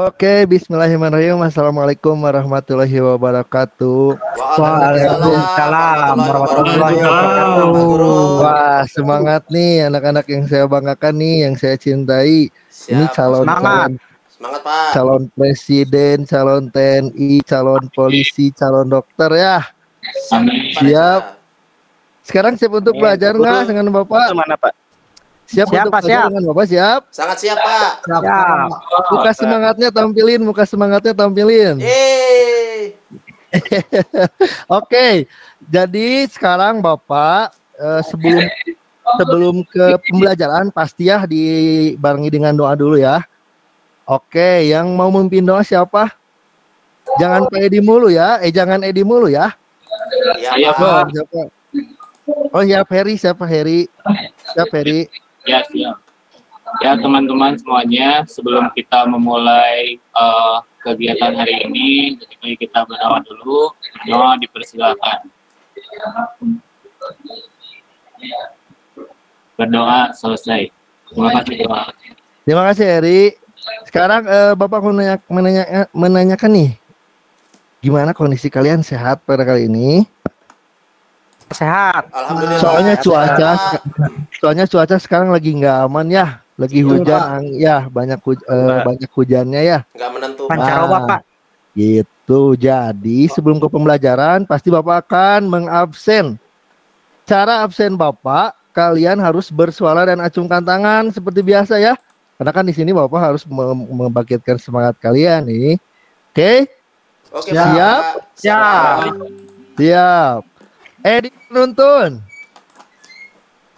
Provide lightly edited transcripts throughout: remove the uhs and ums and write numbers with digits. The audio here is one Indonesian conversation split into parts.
Oke, bismillahirrahmanirrahim. Assalamualaikum warahmatullahi wabarakatuh. Waalaikumsalam warahmatullahi wabarakatuh. Pak Guru. Wah, semangat nih anak-anak yang saya banggakan nih, yang saya cintai. Ini Siap. Semangat Pak. calon presiden, calon TNI, calon polisi, calon dokter ya. Siap. Sekarang siap untuk belajar nggak dengan Bapak? Mana Pak? Siap untuk belajar dengan Bapak? Siap. Sangat siap Pak. Siap. Muka semangatnya tampilin. Oke, jadi sekarang Bapak sebelum ke pembelajaran pasti ya dibarengi dengan doa dulu ya. Oke, yang mau memimpin doa siapa? Jangan Pak Edi mulu ya. Jangan Edi mulu ya. Iya Pak. Siapa? Oh ya, siapa Heri? Siapa Heri? Ya, siap. Ya, teman-teman semuanya, sebelum kita memulai kegiatan hari ini, lebih baik kita berdoa dulu. Berdoa dipersilakan. Berdoa selesai. Terima kasih doa. Terima kasih Heri. Sekarang Bapak menanyakan nih, gimana kondisi kalian, sehat pada kali ini? Sehat. Alhamdulillah. Soalnya cuaca sekarang lagi nggak aman ya, lagi hujan, ya banyak hujannya ya. Nggak menentu. Pancaroba Pak. Gitu. Jadi sebelum ke pembelajaran pasti Bapak akan mengabsen. Cara absen Bapak, kalian harus bersuara dan acungkan tangan seperti biasa ya. Karena kan di sini Bapak harus membangkitkan semangat kalian nih. Oke? Oke, siap? Pak. Siap. Edi penuntun.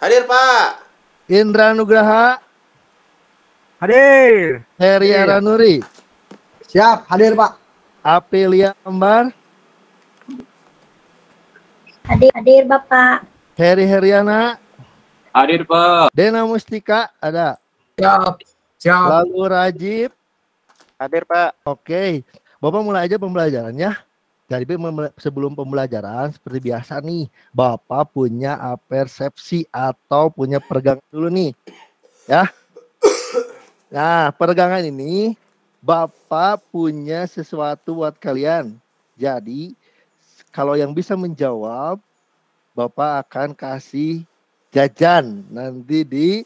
Hadir Pak. Indra Nugraha. Hadir. Heri Aranuri. Siap, hadir Pak. Aprilia Ambar. Hadir Bapak. Heri Heriana. Hadir Pak. Dena Mustika ada. Siap. Lalu Rajib. Hadir Pak. Oke. Bapak mulai aja pembelajarannya. Jadi sebelum pembelajaran seperti biasa nih, Bapak punya persepsi atau punya peregangan dulu nih. Ya. Nah, peregangan ini Bapak punya sesuatu buat kalian. Jadi, kalau yang bisa menjawab, Bapak akan kasih jajan nanti di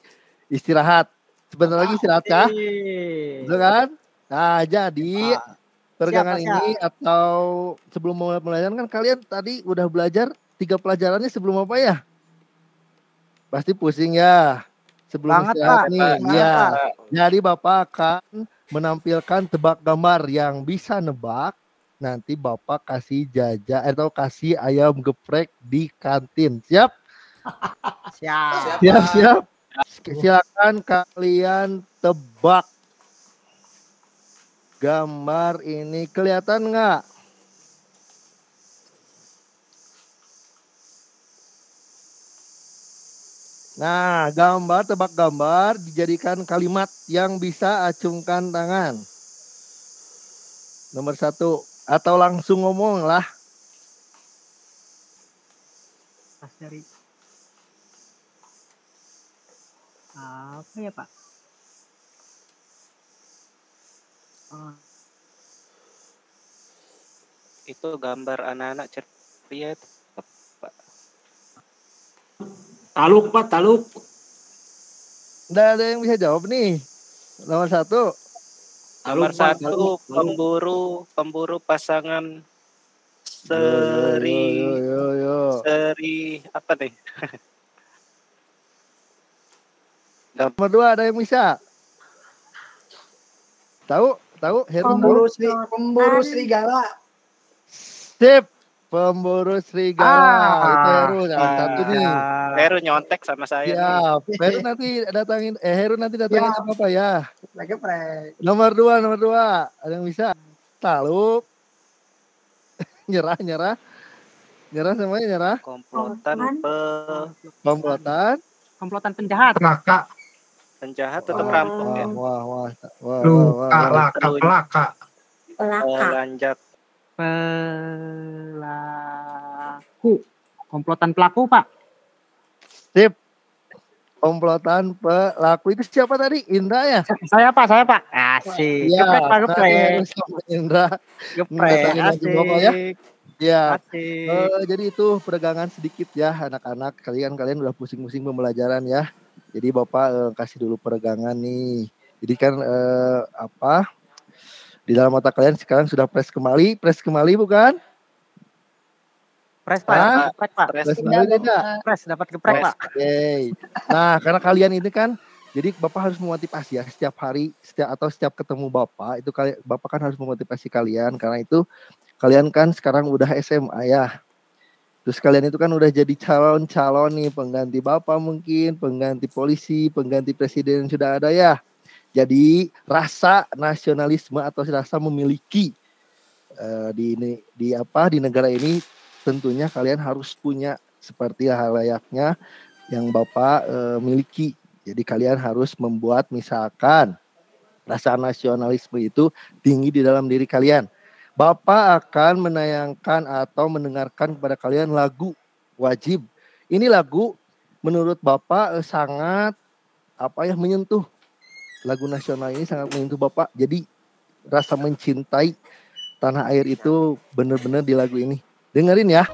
istirahat. Sebentar lagi istirahat kah? Betul kan? Nah, jadi peregangan ini atau sebelum mulai pelajaran kan kalian tadi udah belajar 3 pelajarannya sebelum apa ya? Pasti pusing ya. Sebelum istirahat nih. Ya. Jadi Bapak akan menampilkan tebak gambar yang bisa nebak. Nanti Bapak kasih jajan atau kasih ayam geprek di kantin. Siap? Siap. Silakan kalian tebak. Gambar ini kelihatan nggak? Nah, tebak gambar dijadikan kalimat yang bisa acungkan tangan. Nomor 1, atau langsung ngomong lah. Apa ya Pak? Itu gambar anak-anak ceria itu Pak. Taluk Pak, taluk. Nggak ada yang bisa jawab nih. Nomor 1. Nomor 1 pemburu pasangan Seri apa nih? Nomor 2 ada yang bisa? Tahu? Pemburu serigala. Sip, pemburu serigala. Itu Heru satu nih. Heru nyontek sama saya. Ya, Heru nanti datangin apa ya? Geprek. Nomor 2 ada yang bisa? Taluk. Nyerah semuanya. Komplotan penjahat. Penjahat tetap rampok ya. Pelaka. Lanjut. Pelaku. Komplotan pelaku Pak. Sip. komplotan pelaku itu siapa tadi? Indra ya? Saya Pak. Asik. Iya, Geprek Pak, geprek. harus sama Indra. Geprek. Mendatangi lagi Bapak ya. Ya. Asik. Jadi itu peregangan sedikit ya anak-anak. Kalian udah pusing-pusing pembelajaran ya. Jadi Bapak kasih dulu peregangan nih. Jadi kan di dalam mata kalian sekarang sudah press kembali bukan? Press Pak, geprek Pak. Press kembali tidak? Press dapat geprek Pak. Oke. Nah, karena kalian ini kan jadi Bapak harus memotivasi ya setiap hari, setiap ketemu Bapak itu Bapak kan harus memotivasi kalian karena itu kalian kan sekarang udah SMA ya. Terus kalian itu kan udah jadi calon nih pengganti Bapak mungkin, pengganti polisi, pengganti presiden sudah ada ya. Jadi rasa nasionalisme atau rasa memiliki di negara ini tentunya kalian harus punya seperti layaknya yang Bapak miliki. Jadi kalian harus membuat misalkan rasa nasionalisme itu tinggi di dalam diri kalian. Bapak akan menayangkan atau mendengarkan kepada kalian lagu wajib. Ini lagu menurut Bapak sangat menyentuh. Lagu nasional ini sangat menyentuh Bapak. Jadi rasa mencintai tanah air itu benar-benar di lagu ini. Dengerin ya.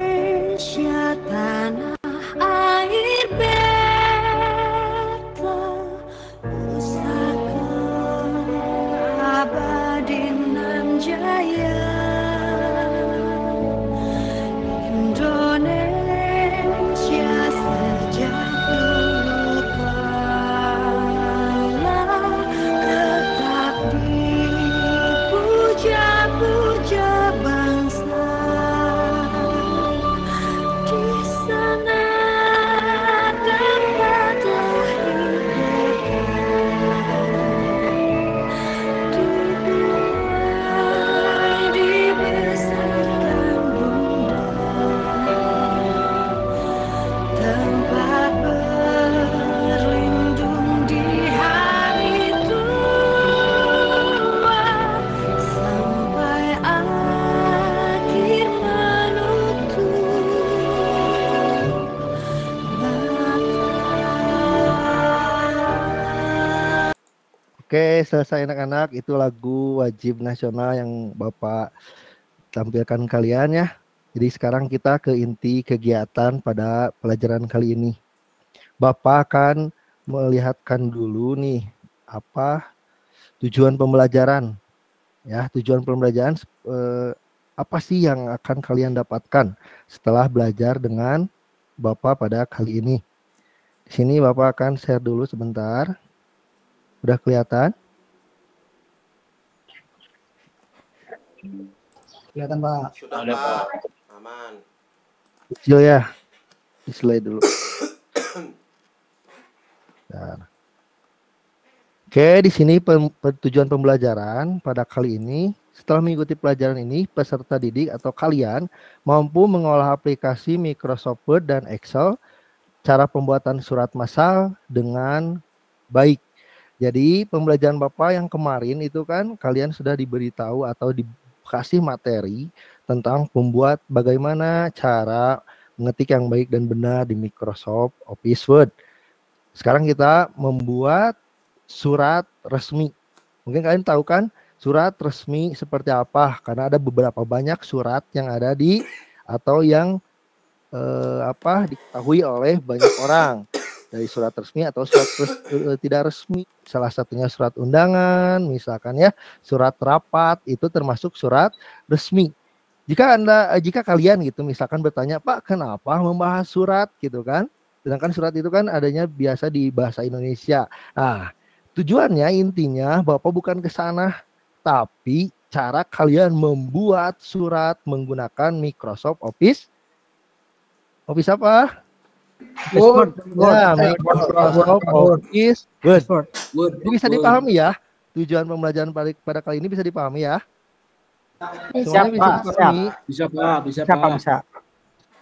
Indonesia tanah air beta pusaka abadi nan jaya. Indonesia sejak dulu kala tetap puja bangsa di sana tempat lahir dibuai dibesarkan bunda, tempat berlindung di hari tua sampai akhir menutup mata. Oke, selesai anak-anak. Itu lagu wajib nasional yang Bapak tampilkan kalian ya. Jadi sekarang kita ke inti kegiatan pada pelajaran kali ini. Bapak akan melihatkan dulu nih apa tujuan pembelajaran. Ya, tujuan pembelajaran apa sih yang akan kalian dapatkan setelah belajar dengan Bapak pada kali ini. Di sini Bapak akan share dulu sebentar. Udah kelihatan? Kelihatan Pak. Sudah Ada, Pak. Aman. Kecil ya. Display dulu. Bentar. Oke, di sini tujuan pembelajaran pada kali ini. Setelah mengikuti pelajaran ini, peserta didik atau kalian mampu mengolah aplikasi Microsoft Word dan Excel, cara pembuatan surat massal dengan baik. Jadi pembelajaran Bapak yang kemarin itu kan kalian sudah diberitahu atau dikasih materi tentang membuat bagaimana cara mengetik yang baik dan benar di Microsoft Office Word. Sekarang kita membuat surat resmi. Mungkin kalian tahu kan surat resmi seperti apa? Karena ada beberapa banyak surat yang ada di atau yang diketahui oleh banyak orang. Dari surat resmi atau surat tidak resmi. Salah satunya surat undangan, misalkan ya, surat rapat itu termasuk surat resmi. Jika kalian gitu misalkan bertanya, Pak, kenapa membahas surat gitu kan? Sedangkan surat itu kan adanya biasa di bahasa Indonesia. Nah, tujuannya intinya Bapak bukan ke sana, tapi cara kalian membuat surat menggunakan Microsoft Office. Office apa? Word. Ya, Microsoft Office Word. Ini bisa dipahami ya? Tujuan pembelajaran pada kali ini bisa dipahami ya? Semuanya bisa dipahami? Bisa Pak.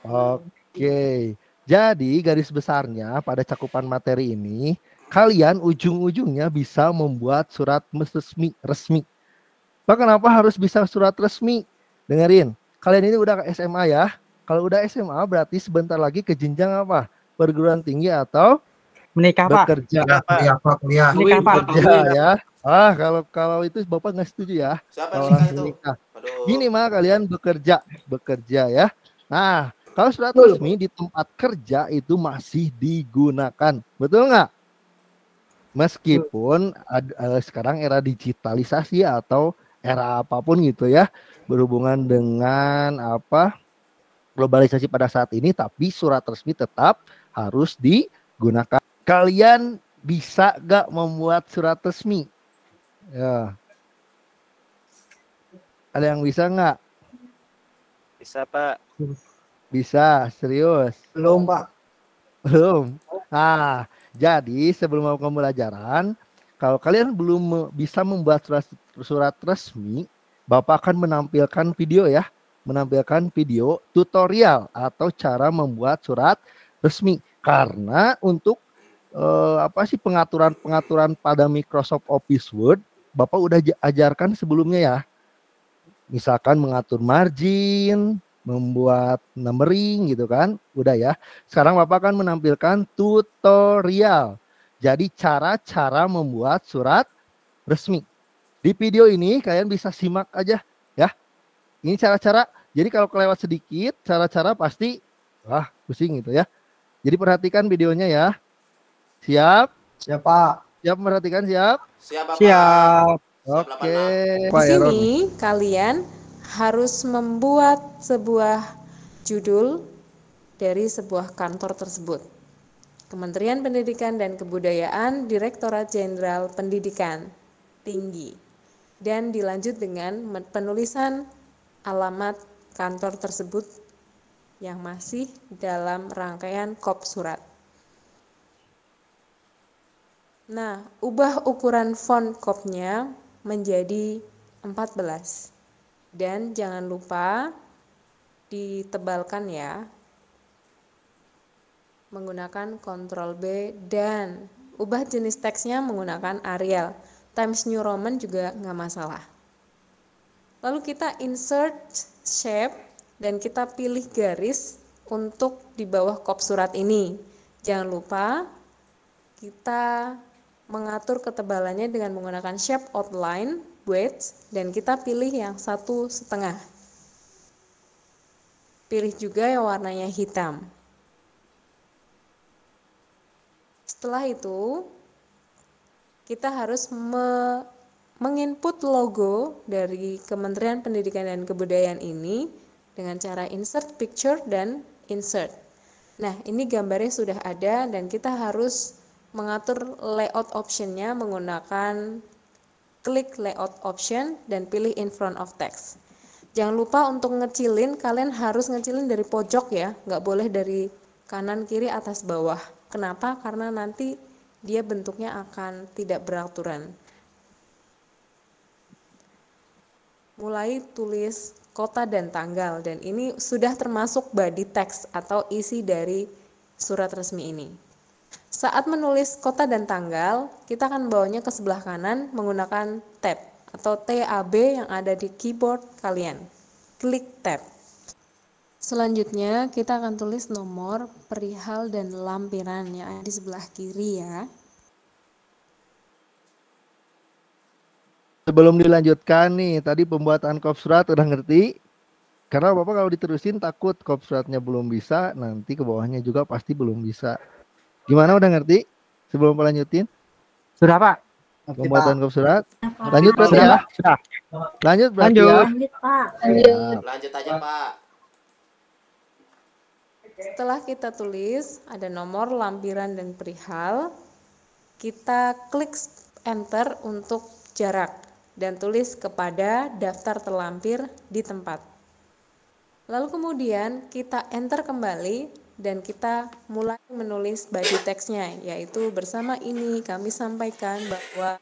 Oke. Jadi garis besarnya pada cakupan materi ini, kalian ujung-ujungnya bisa membuat surat resmi. Pak, kenapa harus bisa surat resmi? Dengerin, kalian ini udah ke SMA ya? Kalau udah SMA berarti sebentar lagi ke jenjang apa? Perguruan tinggi atau Menikah, Pak. bekerja. Menikah, Pak. Bekerja ya. Kalau itu Bapak nggak setuju ya. Siapa Kalau yang nikah langsung itu? nikah. Aduh. Minimal kalian bekerja ya. Nah, kalau surat resmi di tempat kerja itu masih digunakan. Betul nggak? Meskipun sekarang era digitalisasi atau era apapun gitu ya, berhubungan dengan globalisasi pada saat ini, tapi surat resmi tetap harus digunakan. Kalian bisa gak membuat surat resmi? Ya. Ada yang bisa nggak? Bisa, Pak. Bisa, serius. Belum, Pak. Belum. Nah, jadi sebelum mau pembelajaran, kalau kalian belum bisa membuat surat resmi, Bapak akan menampilkan video ya, menampilkan video tutorial atau cara membuat surat resmi. Karena untuk pengaturan pada Microsoft Office Word, Bapak udah ajarkan sebelumnya ya. Misalkan mengatur margin, membuat numbering gitu kan, udah ya. Sekarang Bapak akan menampilkan tutorial. Jadi cara-cara membuat surat resmi. Di video ini kalian bisa simak aja ya. Ini cara-cara. Jadi kalau kelewat sedikit, cara-cara pasti pusing gitu ya. Jadi perhatikan videonya ya. Siap? Siap, Pak. Siap memperhatikan, siap? Siap, Bapak. Siap. Oke. Di Pak Aaron. sini kalian harus membuat sebuah judul dari sebuah kantor tersebut. Kementerian Pendidikan dan Kebudayaan, Direktorat Jenderal Pendidikan Tinggi. Dan dilanjut dengan penulisan alamat kantor tersebut yang masih dalam rangkaian kop surat. Nah, ubah ukuran font kopnya menjadi 14. Dan jangan lupa ditebalkan ya, menggunakan Ctrl B, dan ubah jenis teksnya menggunakan Arial. Times New Roman juga nggak masalah. Lalu kita insert shape dan kita pilih garis untuk di bawah kop surat ini. Jangan lupa kita mengatur ketebalannya dengan menggunakan shape outline, width, dan kita pilih yang 1,5. Pilih juga yang warnanya hitam. Setelah itu, kita harus menginput logo dari Kementerian Pendidikan dan Kebudayaan ini dengan cara insert picture dan insert. Nah, ini gambarnya sudah ada dan kita harus mengatur layout optionnya menggunakan klik layout option dan pilih in front of text. Jangan lupa untuk ngecilin, kalian harus ngecilin dari pojok ya, nggak boleh dari kanan, kiri, atas, bawah. Kenapa? Karena nanti dia bentuknya akan tidak beraturan. Mulai tulis kota dan tanggal, dan ini sudah termasuk body text atau isi dari surat resmi ini. Saat menulis kota dan tanggal, kita akan bawanya ke sebelah kanan menggunakan tab atau TAB yang ada di keyboard kalian. Klik tab. Selanjutnya kita akan tulis nomor, perihal, dan lampiran yang ada di sebelah kiri ya. Sebelum dilanjutkan nih, tadi pembuatan kop surat udah ngerti? Karena Bapak kalau diterusin takut kop suratnya belum bisa, nanti ke bawahnya juga pasti belum bisa. Gimana, udah ngerti? Sebelum lanjutin? Sudah, Pak. Pembuatan kop surat. Lanjut berarti ya? Sudah. Lanjut berarti Lanjut. ya? Lanjut, Pak. Lanjut aja, Pak. Setelah kita tulis ada nomor, lampiran, dan perihal, kita klik enter untuk jarak dan tulis kepada daftar terlampir di tempat. Lalu kemudian kita enter kembali dan kita mulai menulis body text-nya, yaitu bersama ini kami sampaikan bahwa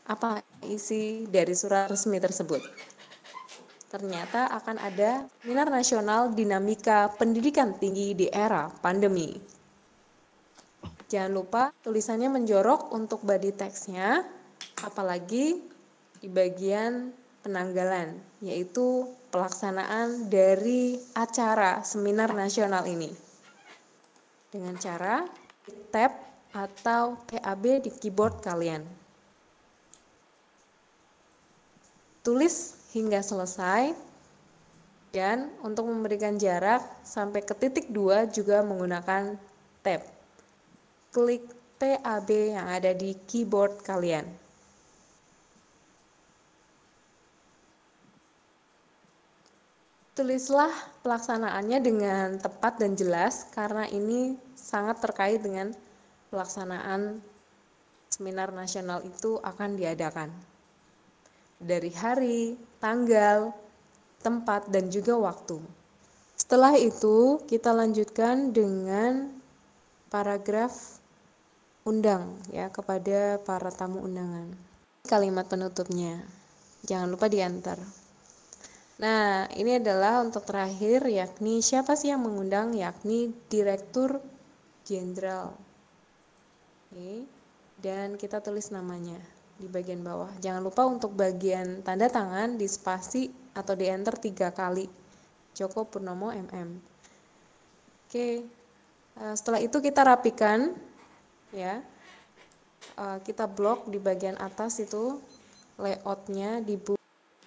apa isi dari surat resmi tersebut. Ternyata akan ada Seminar Nasional Dinamika Pendidikan Tinggi di Era Pandemi. Jangan lupa tulisannya menjorok untuk body text-nya, apalagi di bagian penanggalan, yaitu pelaksanaan dari acara seminar nasional ini. Dengan cara tab atau TAB di keyboard kalian. Tulis hingga selesai, dan untuk memberikan jarak sampai ke titik 2 juga menggunakan tab. Klik TAB yang ada di keyboard kalian. Tulislah pelaksanaannya dengan tepat dan jelas karena ini sangat terkait dengan pelaksanaan seminar nasional itu akan diadakan. Dari hari, tanggal, tempat, dan juga waktu. Setelah itu, kita lanjutkan dengan paragraf undang ya kepada para tamu undangan. Kalimat penutupnya. Jangan lupa diantar. Nah, ini adalah untuk terakhir, yakni siapa sih yang mengundang, yakni Direktur Jenderal. Oke. Dan kita tulis namanya di bagian bawah. Jangan lupa untuk bagian tanda tangan di spasi atau di enter 3 kali. Joko Purnomo MM. Oke. Setelah itu kita rapikan ya. Kita blok di bagian atas itu layoutnya di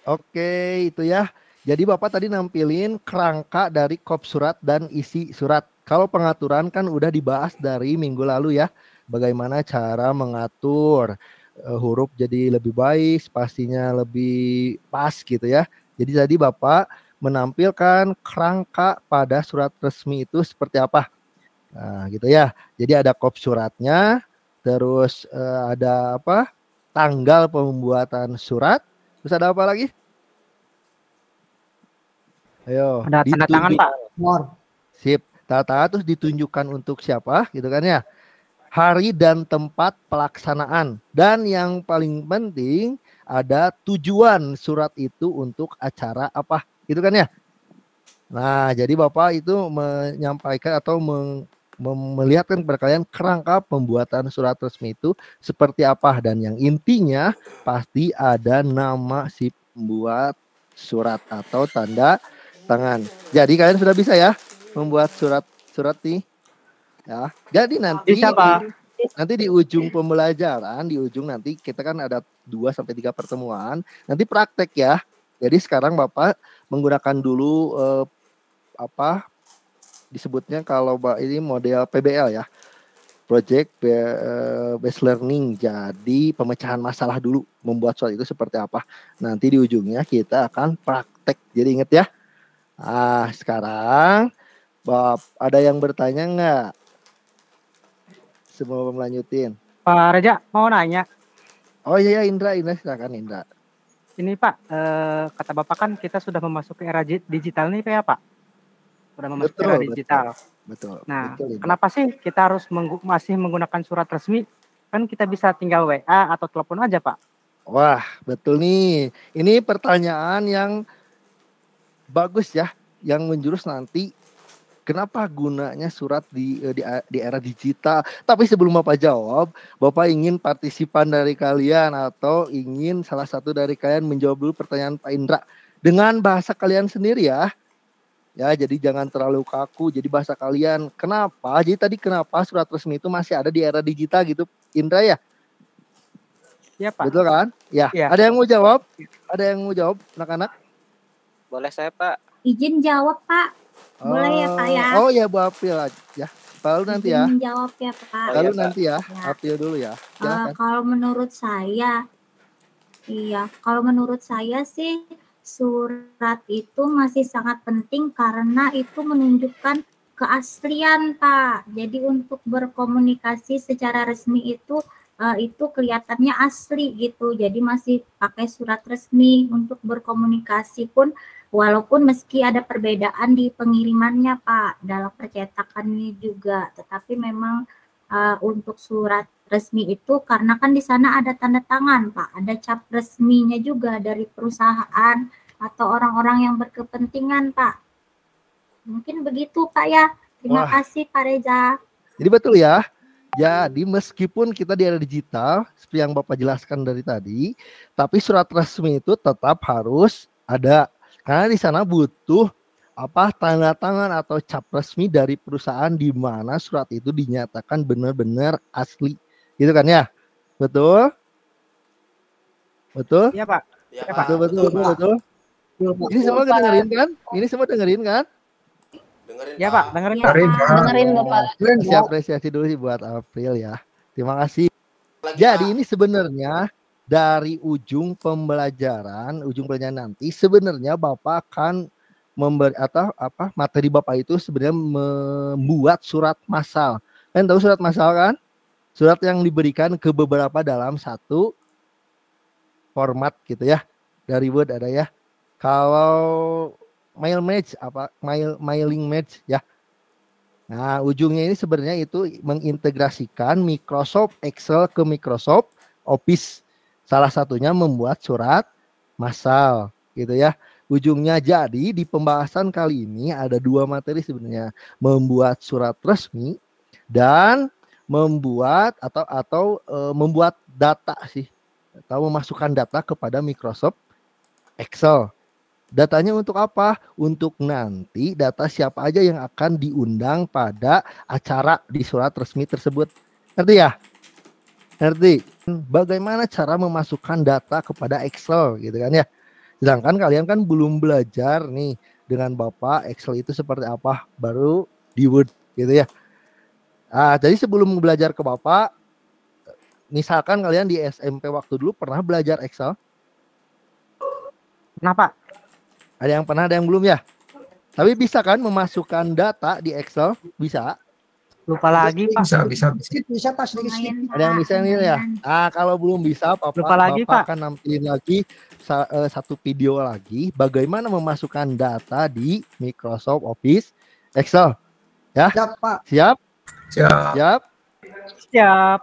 Oke, itu ya. Jadi Bapak tadi nampilin kerangka dari kop surat dan isi surat. Kalau pengaturan kan udah dibahas dari minggu lalu ya. Bagaimana cara mengatur huruf jadi lebih baik, spasinya lebih pas gitu ya. Jadi tadi Bapak menampilkan kerangka pada surat resmi itu seperti apa. Nah, gitu ya. Jadi ada kop suratnya, terus ada apa? Tanggal pembuatan surat. Terus ada apa lagi? Ayo. Ada tanda tangan, Pak. Sip. Tanda tangan terus ditunjukkan untuk siapa gitu kan ya. Hari dan tempat pelaksanaan. Dan yang paling penting ada tujuan surat itu untuk acara apa gitu kan ya. Nah, jadi Bapak itu menyampaikan atau melihatkan kepada kalian kerangka pembuatan surat resmi itu seperti apa, dan yang intinya pasti ada nama si pembuat surat atau tanda tangan. Jadi kalian sudah bisa ya membuat surat nih ya. Jadi nanti di ujung pembelajaran, di ujung nanti kita kan ada 2-3 pertemuan, nanti praktek ya. Jadi sekarang Bapak menggunakan dulu disebutnya kalau ini model PBL ya, project based learning. Jadi pemecahan masalah dulu, membuat surat itu seperti apa. Nanti di ujungnya kita akan praktek. Jadi ingat ya. Nah, sekarang ada yang bertanya nggak? Sebelum melanjutin. Pak Reja mau nanya. Oh iya, Indra silakan Indra. Ini Pak, kata Bapak kan kita sudah memasuki era digital nih ya Pak. Sudah memasuki era digital. Betul. Nah, betul, kenapa sih kita harus masih menggunakan surat resmi? Kan kita bisa tinggal WA atau telepon aja Pak. Wah, betul nih. Ini pertanyaan yang bagus ya, yang menjurus nanti kenapa gunanya surat di era digital. Tapi sebelum Bapak jawab, Bapak ingin partisipan dari kalian atau ingin salah satu dari kalian menjawab dulu pertanyaan Pak Indra dengan bahasa kalian sendiri ya. Ya, jadi jangan terlalu kaku. Jadi bahasa kalian. Kenapa? Jadi tadi kenapa surat resmi itu masih ada di era digital gitu, Indra ya? Iya Pak. Betul kan? Ya. Ya. Ada yang mau jawab? Ada yang mau jawab, anak-anak? Boleh saya, Pak? Izin jawab, Pak. Boleh ya, Pak ya? Oh ya, Bu April ya. Lalu nanti ya. Izin jawab ya, Pak. Lalu ya, Pak. nanti ya. Ya. April dulu ya. Kalau menurut saya, kalau menurut saya sih surat itu masih sangat penting karena itu menunjukkan keaslian, Pak. Jadi untuk berkomunikasi secara resmi itu kelihatannya asli gitu. Jadi masih pakai surat resmi untuk berkomunikasi pun walaupun meski ada perbedaan di pengirimannya, Pak, dalam percetakannya juga. Tetapi memang untuk surat resmi itu karena kan di sana ada tanda tangan, Pak, ada cap resminya juga dari perusahaan atau orang-orang yang berkepentingan, Pak. Mungkin begitu, Pak ya. Terima kasih, Pak Reza. Jadi betul ya. Jadi meskipun kita di era digital seperti yang Bapak jelaskan dari tadi, tapi surat resmi itu tetap harus ada karena di sana butuh apa tanda tangan atau cap resmi dari perusahaan di mana surat itu dinyatakan benar-benar asli. Gitu kan ya? Betul? Betul? Iya, Pak. Ya, Pak. Pak. Betul. Ini semua dengerin kan? Ini semua dengerin kan? Dengerin, Iya, Pak. Dengerin, Pak. Dengerin, Pak. Dengerin Bapak. Saya apresiasi dulu sih buat April ya. Terima kasih. Lagi, Jadi Pak. ini sebenarnya dari ujung pembelajaran nanti sebenarnya Bapak akan memberi atau apa materi Bapak itu sebenarnya membuat surat massal. Kan tahu surat massal kan? Surat yang diberikan ke beberapa dalam satu format gitu ya. Dari Word ada ya. Kalau mailing match ya. Nah, ujungnya ini sebenarnya itu mengintegrasikan Microsoft Excel ke Microsoft Office. Salah satunya membuat surat massal gitu ya. Ujungnya jadi di pembahasan kali ini ada dua materi sebenarnya. Membuat surat resmi dan membuat membuat data sih. Atau memasukkan data kepada Microsoft Excel. Datanya untuk apa? Untuk nanti data siapa aja yang akan diundang pada acara di surat resmi tersebut. Ngerti ya? Ngerti? Bagaimana cara memasukkan data kepada Excel gitu kan ya? Sedangkan kalian kan belum belajar nih dengan Bapak Excel itu seperti apa, baru di Word gitu ya. Jadi sebelum belajar ke Bapak, misalkan kalian di SMP waktu dulu pernah belajar Excel? Kenapa? Ada yang pernah, ada yang belum ya? Tapi bisa kan memasukkan data di Excel? Bisa. Lupa lagi, Pak. Bisa Pak, sedikit. Ada yang bisa nih ya? Kalau belum bisa, Lupa lagi, Bapak Pak. akan nampilin lagi satu video lagi bagaimana memasukkan data di Microsoft Office Excel. Ya? Siap, Pak. Siap? Siap. Siap? Siap.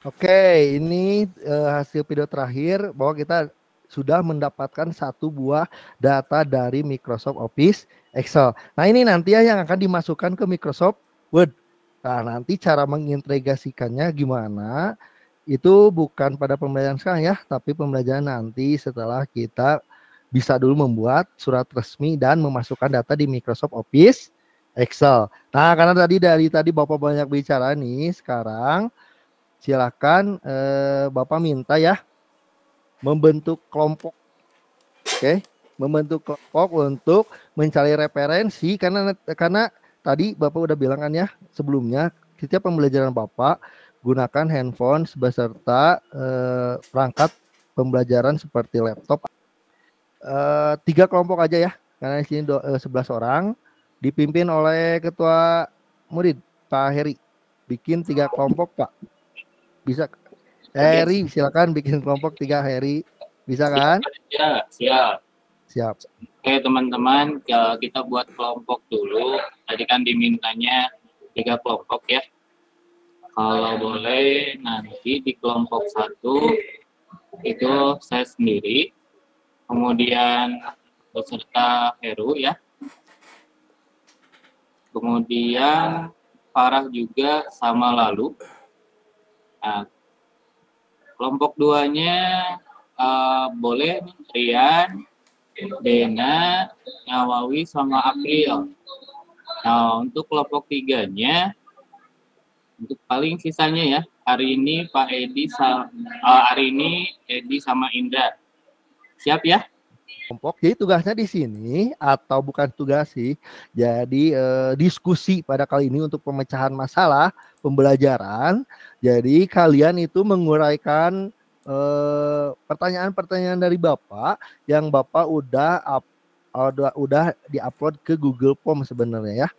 Oke, ini hasil video terakhir bahwa kita sudah mendapatkan satu buah data dari Microsoft Office Excel. Nah, ini nanti ya yang akan dimasukkan ke Microsoft Word. Nah, nanti cara mengintegrasikannya gimana? Itu bukan pada pembelajaran sekarang ya, tapi pembelajaran nanti setelah kita bisa dulu membuat surat resmi dan memasukkan data di Microsoft Office Excel. Nah, karena dari tadi Bapak banyak bicara nih, sekarang silakan Bapak minta ya membentuk kelompok. Oke, membentuk kelompok untuk mencari referensi karena tadi Bapak udah bilang kan ya sebelumnya setiap pembelajaran Bapak gunakan handphone beserta perangkat pembelajaran seperti laptop. 3 kelompok aja ya, karena di sini 11 orang dipimpin oleh ketua murid Pak Heri. Bikin 3 kelompok Pak. Bisa Heri, silakan bikin kelompok 3 Heri. Bisa kan? Ya, siap. Siap. Oke teman-teman, kita buat kelompok dulu. Tadi kan dimintanya 3 kelompok ya. Kalau boleh nanti di kelompok 1 itu saya sendiri, kemudian beserta Heru ya. Kemudian Farah juga sama Lalu. Nah, kelompok 2-nya boleh Rian, Dena, Nawawi sama April. Nah, untuk kelompok 3-nya untuk paling sisanya ya. Hari ini Pak Edi hari ini Edi sama Indra. Siap ya? Kelompok. Jadi tugasnya di sini atau bukan tugas sih. Jadi diskusi pada kali ini untuk pemecahan masalah pembelajaran. Jadi kalian itu menguraikan pertanyaan-pertanyaan dari Bapak yang Bapak udah diupload ke Google Form sebenarnya ya.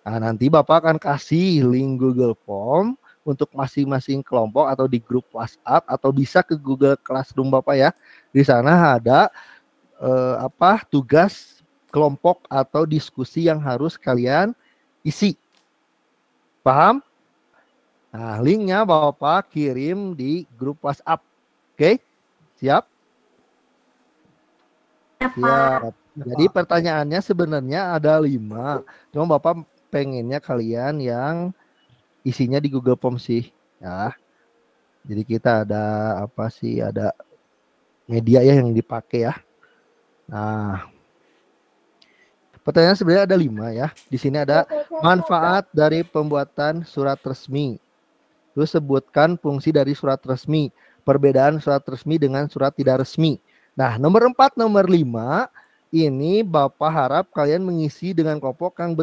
Nah, nanti Bapak akan kasih link Google Form untuk masing-masing kelompok atau di grup WhatsApp atau bisa ke Google Classroom Bapak ya. Di sana ada tugas kelompok atau diskusi yang harus kalian isi. Paham? Nah, linknya Bapak kirim di grup WhatsApp. Oke? Siap? Siap. Jadi pertanyaannya sebenarnya ada 5. Cuma Bapak pengennya kalian yang isinya di Google Form sih ya. Jadi kita ada ada media ya yang dipakai ya. Nah, pertanyaan sebenarnya ada 5 ya. Di sini ada manfaat dari pembuatan surat resmi. Terus sebutkan fungsi dari surat resmi, perbedaan surat resmi dengan surat tidak resmi. Nah, nomor 4, nomor 5 ini Bapak harap kalian mengisi dengan kelompok yang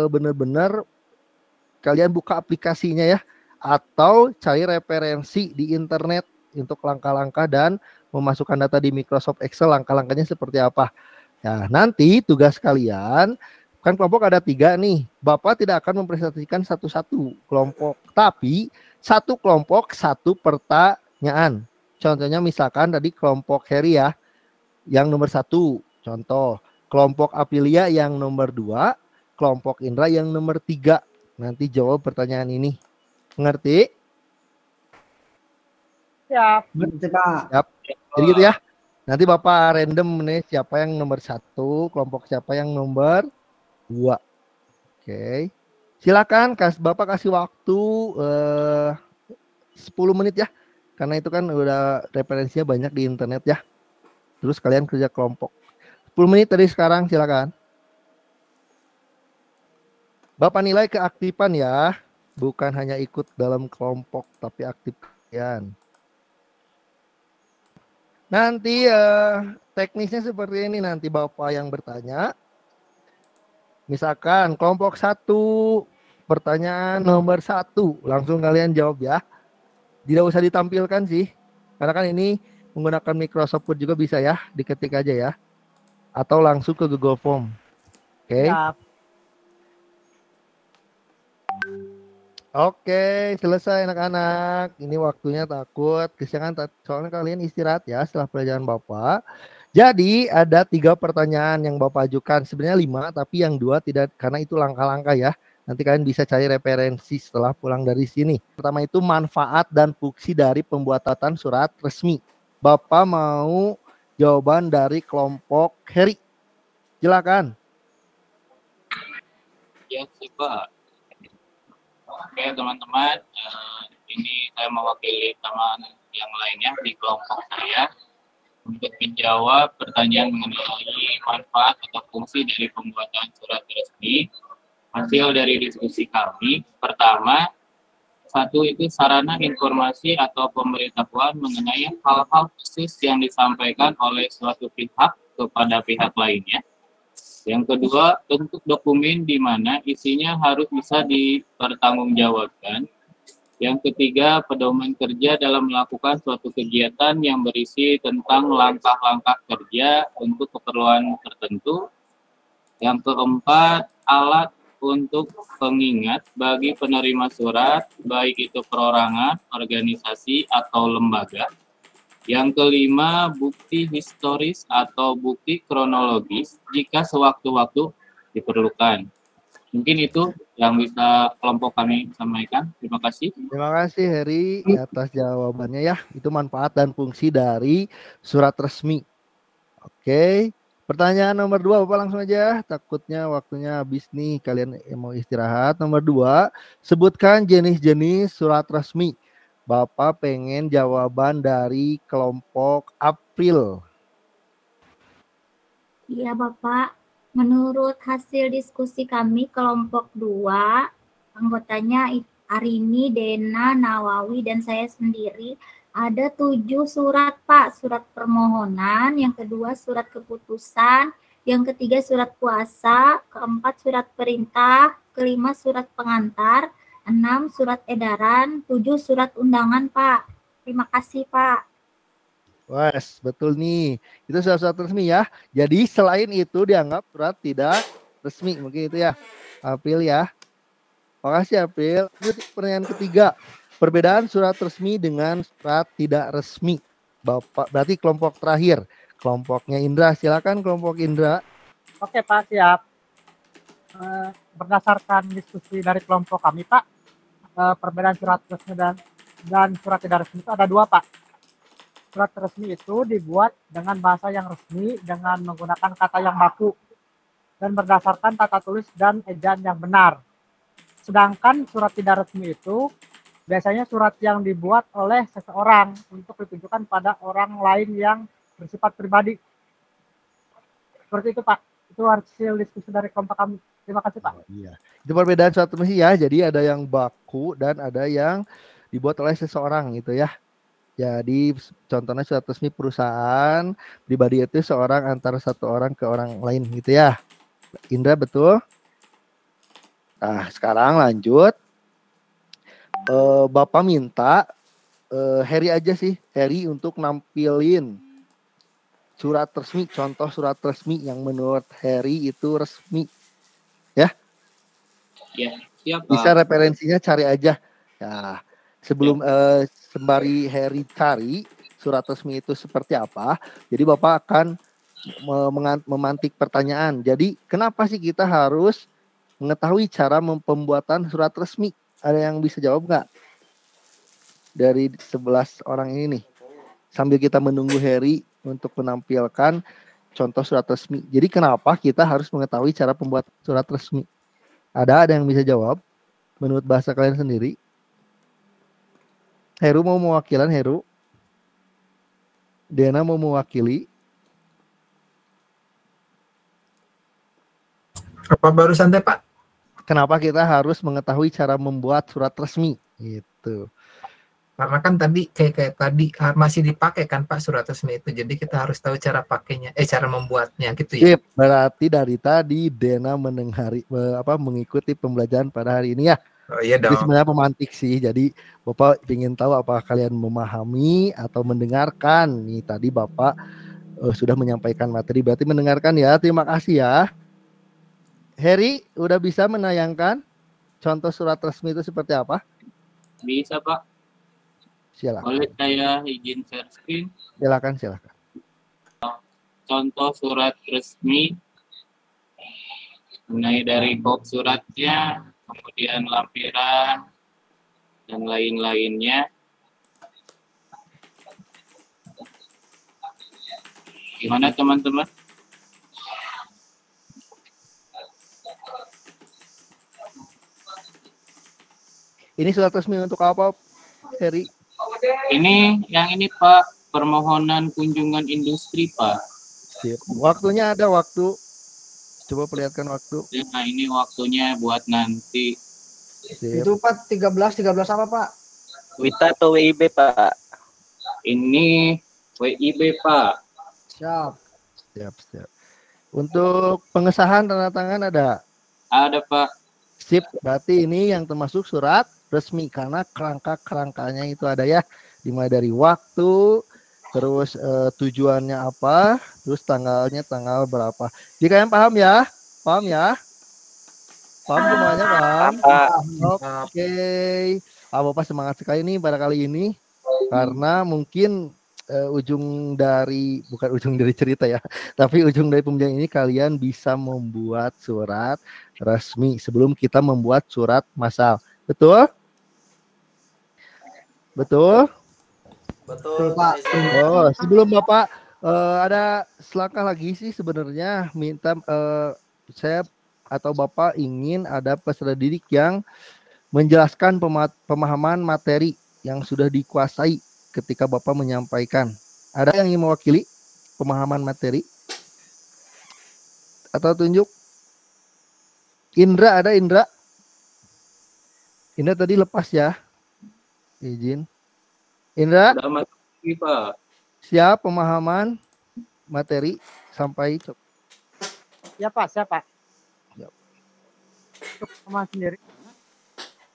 benar-benar kalian buka aplikasinya ya, atau cari referensi di internet untuk langkah-langkah dan memasukkan data di Microsoft Excel, langkah-langkahnya seperti apa. Nah, nanti tugas kalian, kan kelompok ada 3 nih, Bapak tidak akan mempresentasikan satu-satu kelompok, tapi satu kelompok satu pertanyaan. Contohnya misalkan tadi kelompok Heri ya, yang nomor 1, contoh. Kelompok Aprilia yang nomor 2, kelompok Indra yang nomor 3. Nanti jawab pertanyaan ini. Mengerti? Siap. Siap. Jadi gitu ya. Nanti Bapak random nih siapa yang nomor 1, kelompok siapa yang nomor 2. Oke. Silakan Bapak kasih waktu 10 menit ya. Karena itu kan udah referensinya banyak di internet ya. Terus kalian kerja kelompok. 10 menit dari sekarang silakan. Bapak nilai keaktifan ya. Bukan hanya ikut dalam kelompok tapi aktif kalian. Nanti teknisnya seperti ini, nanti Bapak yang bertanya. Misalkan kelompok 1, pertanyaan nomor 1, langsung kalian jawab ya. Tidak usah ditampilkan sih, karena kan ini menggunakan Microsoft Word juga bisa ya, diketik aja ya. Atau langsung ke Google Form. Oke. Oke, selesai anak-anak. Ini waktunya takut kesiangan, soalnya kalian istirahat ya setelah pelajaran Bapak. Jadi ada 3 pertanyaan yang Bapak ajukan. Sebenarnya 5, tapi yang 2 tidak, karena itu langkah-langkah ya. Nanti kalian bisa cari referensi setelah pulang dari sini. Pertama itu manfaat dan fungsi dari pembuatan surat resmi. Bapak mau jawaban dari kelompok Heri. Silakan. Ya, sih Pak. Oke teman-teman, ini saya mewakili teman yang lainnya di kelompok saya. untuk menjawab pertanyaan mengenai manfaat atau fungsi dari pembuatan surat resmi. Hasil dari diskusi kami, pertama, satu itu sarana informasi atau pemberitahuan mengenai hal-hal khusus yang disampaikan oleh suatu pihak kepada pihak lainnya. Yang kedua, bentuk dokumen di mana isinya harus bisa dipertanggungjawabkan. Yang ketiga, pedoman kerja dalam melakukan suatu kegiatan yang berisi tentang langkah-langkah kerja untuk keperluan tertentu. Yang keempat, alat untuk pengingat bagi penerima surat, baik itu perorangan, organisasi, atau lembaga. Yang kelima, bukti historis atau bukti kronologis jika sewaktu-waktu diperlukan. Mungkin itu yang bisa kelompok kami sampaikan. Terima kasih. Terima kasih Heri atas jawabannya ya. Itu manfaat dan fungsi dari surat resmi. Oke. Pertanyaan nomor 2, Bapak langsung aja. Takutnya waktunya habis nih. Kalian mau istirahat. Nomor 2, sebutkan jenis-jenis surat resmi. Bapak pengen jawaban dari kelompok April. Iya Bapak, menurut hasil diskusi kami kelompok 2, anggotanya Arini, Dena, Nawawi, dan saya sendiri, ada 7 surat Pak. Surat permohonan, yang kedua surat keputusan, yang ketiga surat kuasa, keempat surat perintah, kelima surat pengantar, 6 surat edaran, 7 surat undangan Pak. Terima kasih Pak. Wes, betul nih. Itu surat resmi ya. Jadi selain itu dianggap surat tidak resmi. Mungkin itu ya. April ya. Makasih April. Pertanyaan ketiga. Perbedaan surat resmi dengan surat tidak resmi. Bapak, berarti kelompok terakhir. Kelompoknya Indra. Silakan kelompok Indra. Oke Pak, siap. Berdasarkan diskusi dari kelompok kami Pak, perbedaan surat resmi dan surat tidak resmi itu ada 2 Pak. Surat resmi itu dibuat dengan bahasa yang resmi dengan menggunakan kata yang baku dan berdasarkan tata tulis dan ejaan yang benar. Sedangkan surat tidak resmi itu biasanya surat yang dibuat oleh seseorang untuk ditujukan pada orang lain yang bersifat pribadi. Seperti itu Pak. Itu hasil diskusi dari kelompok kami. Terima kasih Pak. Iya. Itu perbedaan surat resmi ya. Jadi ada yang baku dan ada yang dibuat oleh seseorang gitu ya. Jadi contohnya surat resmi perusahaan, pribadi itu seorang antara satu orang ke orang lain gitu ya. Indra betul? Nah sekarang lanjut. Bapak minta Heri aja sih. Heri untuk nampilin surat resmi. Contoh surat resmi yang menurut Heri itu resmi. Ya? Ya, siap Pak. Bisa referensinya cari aja. Ya. Sebelum sembari Heri cari surat resmi itu seperti apa, jadi Bapak akan memantik pertanyaan. Jadi kenapa sih kita harus mengetahui cara pembuatan surat resmi? Ada yang bisa jawab nggak? Dari 11 orang ini nih. Sambil kita menunggu Heri untuk menampilkan contoh surat resmi. Jadi kenapa kita harus mengetahui cara pembuatan surat resmi? Ada yang bisa jawab menurut bahasa kalian sendiri? Heru mau mewakilan Heru. Dena mau mewakili. Apa baru santai Pak? Kenapa kita harus mengetahui cara membuat surat resmi? Gitu. Karena kan tadi kayak tadi masih dipakai kan Pak surat resmi itu. Jadi kita harus tahu cara pakainya, cara membuatnya gitu ya. Berarti dari tadi Dena mengikuti pembelajaran pada hari ini ya. Oh iya dong. Jadi sebenarnya pemantik sih. Jadi Bapak ingin tahu apakah kalian memahami atau mendengarkan. Nih tadi Bapak sudah menyampaikan materi. Berarti mendengarkan ya. Terima kasih ya. Heri udah bisa menayangkan contoh surat resmi itu seperti apa? Bisa Pak. Silakan. Boleh saya izin share screen? Silakan. Contoh surat resmi mulai dari kop suratnya, kemudian lampiran, dan lain-lainnya. Gimana teman-teman? Ini surat resmi untuk apa, Heri? Ini, yang ini Pak, permohonan kunjungan industri, Pak. Sip. Waktunya ada waktu. Coba perlihatkan waktu. Nah, ini waktunya buat nanti. Sip. Itu Pak 13 apa Pak? Wita atau WIB, Pak? Ini WIB, Pak. Siap. Siap. Untuk pengesahan tanda tangan ada? Ada, Pak. Sip. Berarti ini yang termasuk surat resmi karena kerangkanya itu ada ya. Dimulai dari waktu, terus tujuannya apa, terus tanggalnya tanggal berapa. Jika kalian paham ya? Paham ya? Paham semuanya, paham? Oke. Bapak semangat sekali nih pada kali ini karena mungkin bukan ujung dari cerita ya, tapi ujung dari pembelajaran ini kalian bisa membuat surat resmi sebelum kita membuat surat massal. Betul? Betul? Betul, Pak. Oh, sebelum Bapak ada selangkah lagi sih sebenarnya minta saya atau Bapak ingin ada peserta didik yang menjelaskan pemahaman materi yang sudah dikuasai ketika Bapak menyampaikan. Ada yang ingin mewakili pemahaman materi? Atau tunjuk? Indra, ada Indra? Indra tadi lepas ya. Izin. Indra? Sudah mati, Pak. Siap pemahaman materi sampai Ya Pak, siapa? Siap. Untuk pemahaman sendiri,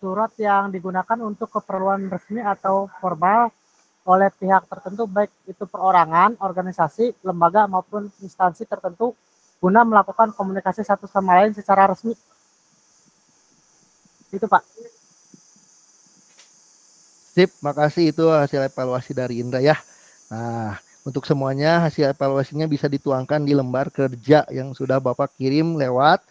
surat yang digunakan untuk keperluan resmi atau formal oleh pihak tertentu, baik itu perorangan, organisasi, lembaga maupun instansi tertentu, guna melakukan komunikasi satu sama lain secara resmi. Itu Pak. Sip, makasih itu hasil evaluasi dari Indra ya. Nah, untuk semuanya hasil evaluasinya bisa dituangkan di lembar kerja yang sudah Bapak kirim lewat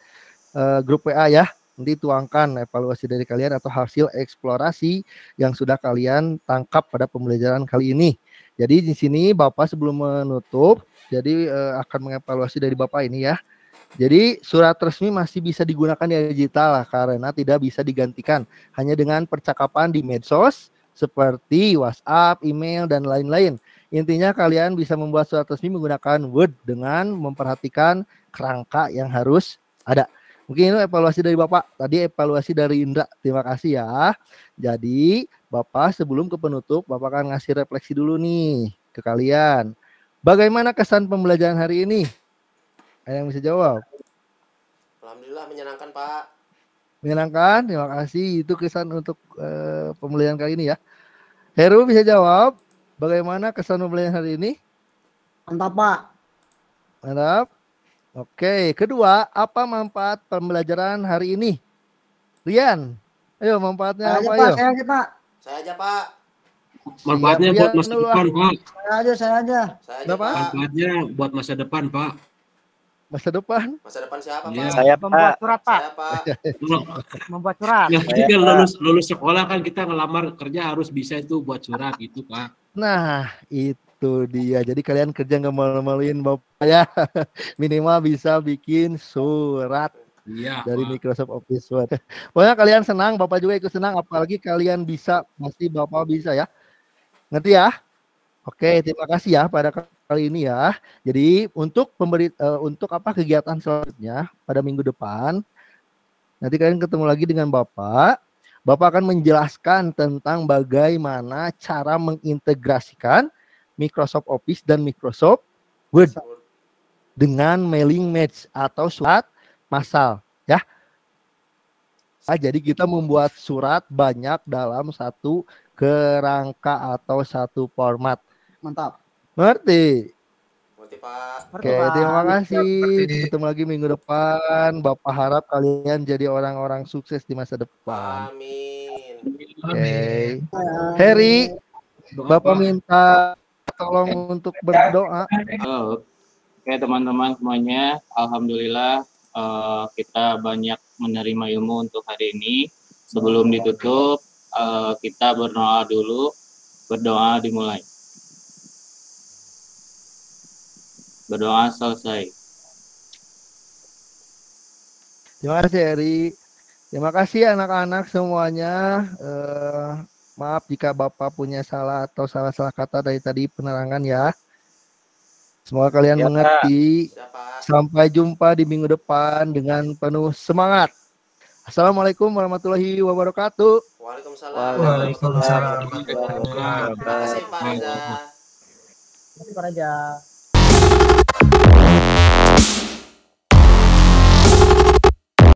grup WA ya. Nanti tuangkan evaluasi dari kalian atau hasil eksplorasi yang sudah kalian tangkap pada pembelajaran kali ini. Jadi di sini Bapak sebelum menutup, jadi akan mengevaluasi dari Bapak ini ya. Jadi surat resmi masih bisa digunakan di digital lah, karena tidak bisa digantikan hanya dengan percakapan di medsos seperti WhatsApp, email, dan lain-lain. Intinya kalian bisa membuat surat resmi menggunakan Word dengan memperhatikan kerangka yang harus ada. Mungkin itu evaluasi dari Bapak. Tadi evaluasi dari Indra. Terima kasih ya. Jadi Bapak sebelum ke penutup, Bapak akan ngasih refleksi dulu nih ke kalian. Bagaimana kesan pembelajaran hari ini? Ada yang bisa jawab? Alhamdulillah menyenangkan, Pak. Menyenangkan, terima kasih. Itu kesan untuk pembelajaran kali ini ya. Heru bisa jawab. Bagaimana kesan pembelajaran hari ini? Mantap Pak. Mantap. Oke, kedua, apa manfaat pembelajaran hari ini? Rian, ayo manfaatnya apa ayo? Saya aja Pak. Saya aja, Pak. Manfaatnya buat masa depan, Pak. Saya aja. Saya aja, Kenapa? Pak. Manfaatnya buat masa depan, Pak. Masa depan? Masa depan siapa, Iya. Pak? Saya, Membuat Pak. surat Pak. Saya, Pak. Membuat surat. Nah, Saya, ketika Pak. lulus sekolah kan kita ngelamar kerja harus bisa itu buat surat gitu, Pak. Nah, itu dia. Jadi kalian kerja nggak malu-maluin Bapak ya. Minimal bisa bikin surat Iya, dari Pak. Microsoft Office Word. Pokoknya kalian senang, Bapak juga ikut senang. Apalagi kalian bisa, pasti Bapak bisa ya. Ngerti ya? Oke, terima kasih ya pada kali ini ya. Jadi untuk untuk apa kegiatan selanjutnya pada minggu depan, nanti kalian ketemu lagi dengan Bapak. Bapak akan menjelaskan tentang bagaimana cara mengintegrasikan Microsoft Office dan Microsoft Word dengan mailing match atau surat massal ya. Jadi kita membuat surat banyak dalam satu kerangka atau satu format. Mantap. Mengerti? Ngerti, Pak. Oke, terima kasih. Ketemu lagi minggu depan. Bapak harap kalian jadi orang-orang sukses di masa depan. Amin. Oke. Heri, Bapak minta tolong untuk berdoa. Oke, teman-teman semuanya, alhamdulillah kita banyak menerima ilmu untuk hari ini. Sebelum ditutup, kita berdoa dulu. Berdoa dimulai. Berdoa selesai. Terima kasih Heri. Terima kasih anak-anak semuanya. Maaf jika Bapak punya salah atau salah-salah kata dari tadi penerangan ya. Semoga kalian Ya, Pak. mengerti. Siap, Pak. Sampai jumpa di minggu depan dengan penuh semangat. Assalamualaikum warahmatullahi wabarakatuh. Waalaikumsalam. Waalaikumsalam. Terima kasih Pak Reza. Terima kasih Pak Raja.